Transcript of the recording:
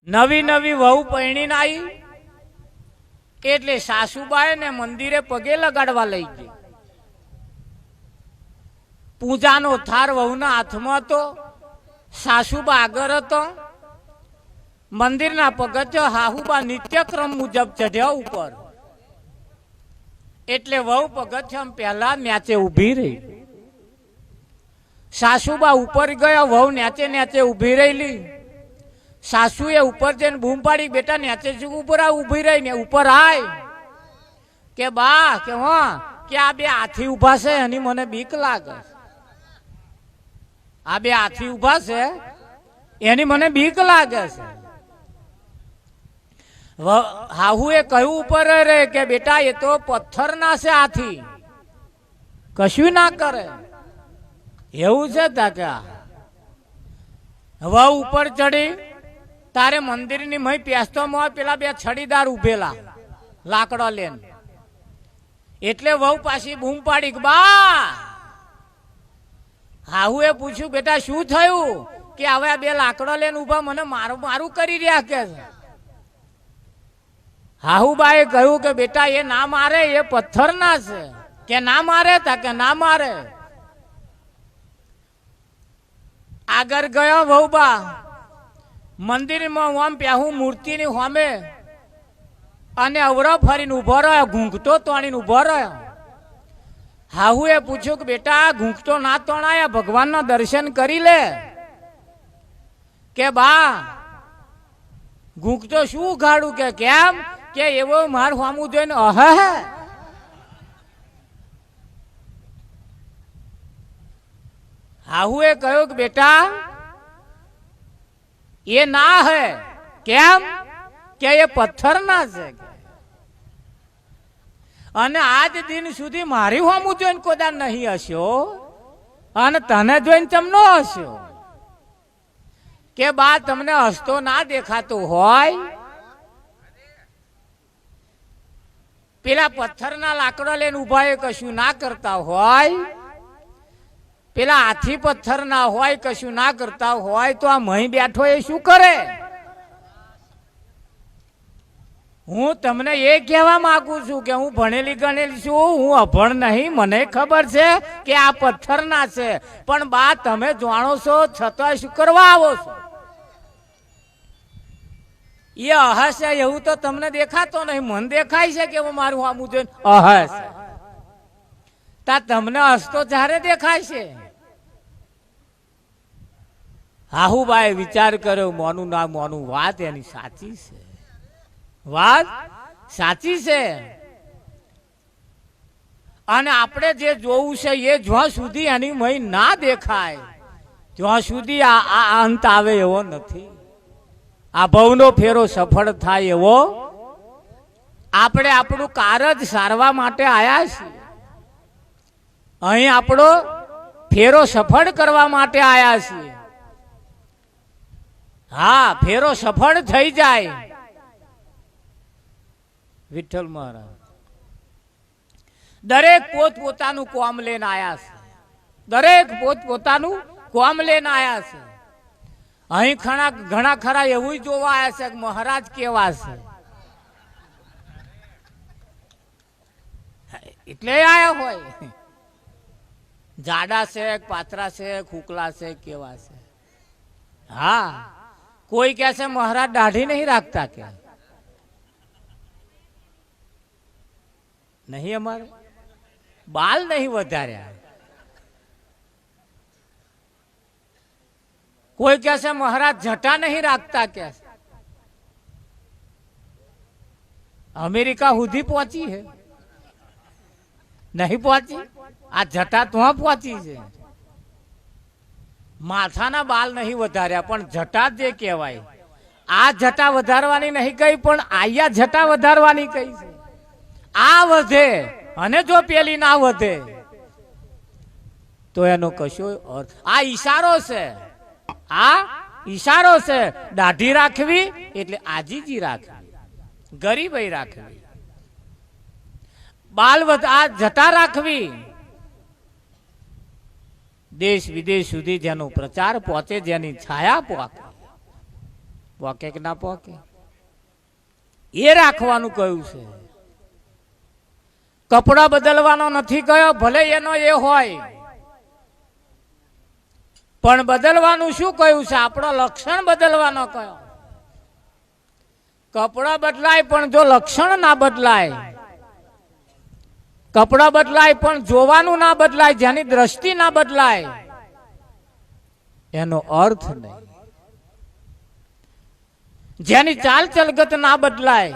નવી નવી વહુ પૈણીને આવી એટલે સાસુબાઈ ને મંદિરે પગે લગાડવા લઈ ગઈ. પૂજાનો થાર વહુના હાથમાં હતો, સાસુબા આગળ હતો. મંદિરના પગથિયા હાહુબા નિત્યક્રમ મુજબ ચઢ્યા ઉપર, એટલે વહુ પગથિયા પહેલા ન્યાચે ઊભી રહી. સાસુબા ઉપર ગયા, વહુ ન્યાચે ન્યાચે ઊભી રહેલી. સાસુએ ઉપર જઈને બૂમ પાડી, બેટા ન્યાચે શું ઉપર આ ઊભી રહી ને ઉપર આય. કે બા કે હા કે આ બે હાથી ઊભા છે એની મને બીક લાગે. આ બે હાથી ઊભા છે એની મને બીક લાગે છે. હાહુએ કહ્યું ઉપર રે કે બેટા એ તો પથ્થર ના છે, હાથી કશું ના કરે. એવું છે તાકા. હવે ઉપર ચડી તારે મંદિરની મહી પેસ્તો માં પેલા બે છડીદાર ઉભેલા લાકડો લેન, એટલે વહુ પાછી બૂમ પાડી કે બા. હાહુએ પૂછ્યું બેટા શું થયું? કે હવે આ બે લાકડો લઈને ઉભા મને મારું મારું કરી રહ્યા કે. હાહુબાએ કહ્યું કે બેટા એ ના મારે, એ પથ્થર ના છે. કે ના મારે તા કે ના મારે. આગળ ગયો વહુબા મંદિરમાં, આમ પ્યાહું મૂર્તિની સામે અને અવરો ફરીને ઉભો રહ્યો, ઘૂંઘતો તોડીને ઉભો રહ્યો. હાહુએ પૂછ્યું કે બેટા ઘૂંઘતો ના તોડાયા, ભગવાનના દર્શન કરી લે. કે બા ઘૂંઘતો શું ઉઘાડું? કે કેમ? કે એવો માર સામું જોઈને અહે. હાહુએ કહ્યું કે બેટા એ ના હે. કેમ? કે એ પથ્થર ના છે. અને આજ દિન સુધી મારી સામું જોઈને કોદા નહીં હસ્યો અને તને જોઈને ચમનો હસ્યો. કે બા તમને હસતો ના દેખાતો હોય, પેલા પથ્થરના લાકડા લઈને ઉભા એ કશું ના કરતા હોય, પેલા હાથી પથ્થર ના હોય કશું ના કરતા હોય, તો આ મહી બેઠો એ શું કરે? હું તમને એ કહેવા માંગુ છું કે હું ભણેલી ગણેલી છું, હું અભણ નહીં. મને ખબર છે કે આ પથ્થર ના છે, પણ બા તમે જાણો છો છતાં શું કરવા આવો છો? એ અહસ એવું તો તમને દેખાતો નહીં, મન દેખાય છે કે હું મારું આમું જોઈને અહસ. તા તમને હસતો જ્યારે દેખાય છે. હાહુબાએ વિચાર કર્યો, મોનું ના મોનું, વાત એની સાચી છે, વાત સાચી છે. અને આપણે જે જોવું છે એ જ્યાં સુધી એની મહી ના દેખાય ત્યાં સુધી આ અંત આવે એવો નથી. આ ભવનો ફેરો સફળ થાય એવો. આપણે આપણું કારજ સારવા માટે આયા છીએ. અહીં આપણો ફેરો સફળ કરવા માટે આયા છીએ. હા, ફેરો સફળ થઈ જાય. વિઠ્ઠલ મહારાજ દરેક પોતપોતાનું કોમ લઈને આયા છે. દરેક પોતપોતાનું કોમ લઈને આયા છે. અહીં ઘણા ખરા એવું જોવા આવ્યા છે કે મહારાજ કેવા છે એટલે આયા હોય. જાડા છે, પાતરા છે, ખુકલા છે, કેવા છે. હા, કોઈ કહે છે મહારાજ દાઢી નહીં રાખતા, કે નહીં અમારે બાલ નહીં વધાર્યા. કોઈ કહે છે મહારાજ જટા નહીં રાખતા, કે અમેરિકા સુધી પહોંચી है नहीं પહોંચી? આ જટા તો પહોંચી છે. માથાના બાલ નહીં વધાર્યા, પણ જટા જે કહેવાય, આ જટા વધારવાની નહીં કહી, પણ આયા જટા વધારવાની કહી છે. આ વધે અને જો પેલી ના વધે તો એનો કશો અર્થ. આ ઈશારો છે, આ ઈશારો છે. દાઢી રાખવી એટલે આજીજી રાખવી, ગરીબાઈ રાખવી. બાલ આ જટા રાખવી, દેશ વિદેશ સુધી જેનો પ્રચાર પહોંચે, જેની છાયા પહોંચે. પોકે કે ના પોકે એ રાખવાનું કહ્યું છે. કપડા બદલવાનો નથી કયો, ભલે એનો એ હોય, પણ બદલવાનું શું કહ્યું છે? આપણો લક્ષણ બદલવાનો કયો. કપડા બદલાય પણ જો લક્ષણ ના બદલાય, કપડા બદલાય પણ જોવાનું ના બદલાય, જેની દ્રષ્ટિ ના બદલાય, એનો અર્થ નહીં. જેની ચાલ ચલગત ના બદલાય,